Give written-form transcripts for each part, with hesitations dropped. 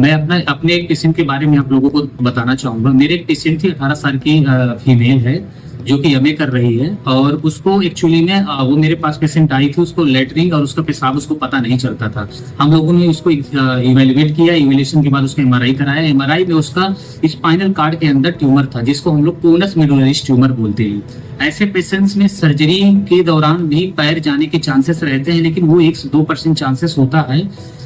मैं अपने एक पेशेंट के बारे में आप लोगों को बताना चाहूंगा। मेरे एक पेशेंट थी 18 साल की फीमेल है, जो कि एमए कर रही है, और उसको एक्चुअली में वो मेरे पास पेशेंट आई थी, उसको लेटरिन और उसका पेशाब उसको पता नहीं चलता था। हम लोगों ने उसको इवेल्युएट किया, इवेल्युएशन के बाद उसका एमआरआई कराया। एमआरआई में उसका स्पाइनल कार्ड के अंदर ट्यूमर था, जिसको हम लोग कोनस मेडुलरिस ट्यूमर बोलते हैं। ऐसे पेशेंट्स में सर्जरी के दौरान भी पैर जाने के चांसेस रहते हैं, लेकिन वो 1 से 2% चांसेस होता है।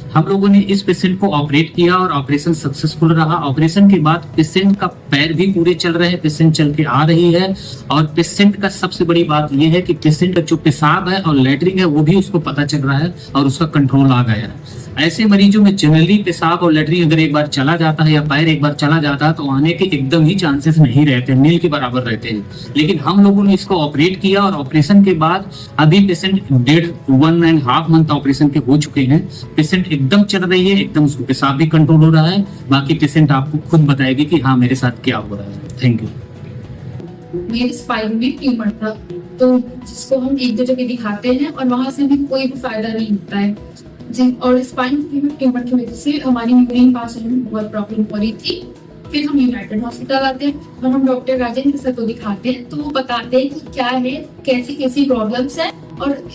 हम लोगों ने इस पेशेंट को ऑपरेट किया और ऑपरेशन सक्सेसफुल रहा। ऑपरेशन के बाद पेशेंट का पैर भी पूरे चल रहे हैं, पेशेंट चल के आ रही है, और पेशेंट का सबसे बड़ी बात यह है कि पेशेंट का जो पेशाब है और लेटरिन है वो भी उसको पता चल रहा है और उसका कंट्रोल आ गया है। ऐसे मरीजों में जनरली पेशाब और लेटरिन अगर एक बार चला जाता है या पैर एक बार चला जाता है तो आने के एकदम ही चांसेस नहीं रहते, नील के बराबर रहते हैं। लेकिन हम लोगों ने इसको ऑपरेट किया और ऑपरेशन के बाद अभी पेशेंट 1.5 मंथ ऑपरेशन के हो चुके हैं। पेशेंट एकदम चल रही है, एकदम उसको पेशाब भी कंट्रोल हो रहा है। बाकी पेशेंट आपको खुद बताएगी कि हाँ मेरे साथ क्या हो रहा है। Thank you. मेरे स्पाइन में ट्यूमर था, तो जिसको हम एक दो जगह दिखाते हैं और वहां से भी कोई भी फायदा नहीं होता है। और स्पाइन ट्यूमर की वजह से हमारी यूरिन पास होने में बहुत प्रॉब्लम हो रही थी। फिर हम यूनाइटेड हॉस्पिटल आते हैं और हम डॉक्टर राजेंद्र सर को दिखाते हैं, तो वो बताते हैं कि क्या है, कैसी कैसी प्रॉब्लम्स है, और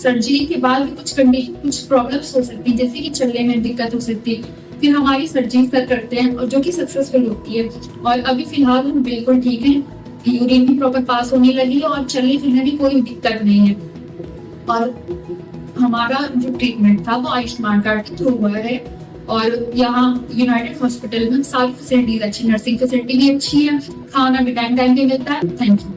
सर्जरी के बाद भी कुछ प्रॉब्लम्स हो सकती है, जैसे कि चलने में दिक्कत हो सकती है। फिर हमारी सर्जरी करते हैं और जो कि सक्सेसफुल होती है। और अभी फिलहाल हम बिल्कुल ठीक हैं, यूरिन भी प्रॉपर पास होने लगी है और चलने फिरने भी कोई दिक्कत नहीं है। और हमारा जो ट्रीटमेंट था वो आयुष्मान कार्ड के थ्रू हुआ है। और यहाँ यूनाइटेड हॉस्पिटल में सारी फैसिलिटीज अच्छी, नर्सिंग फैसिलिटी भी अच्छी है, खाना भी टाइम टाइम पे मिलता है। Thank you.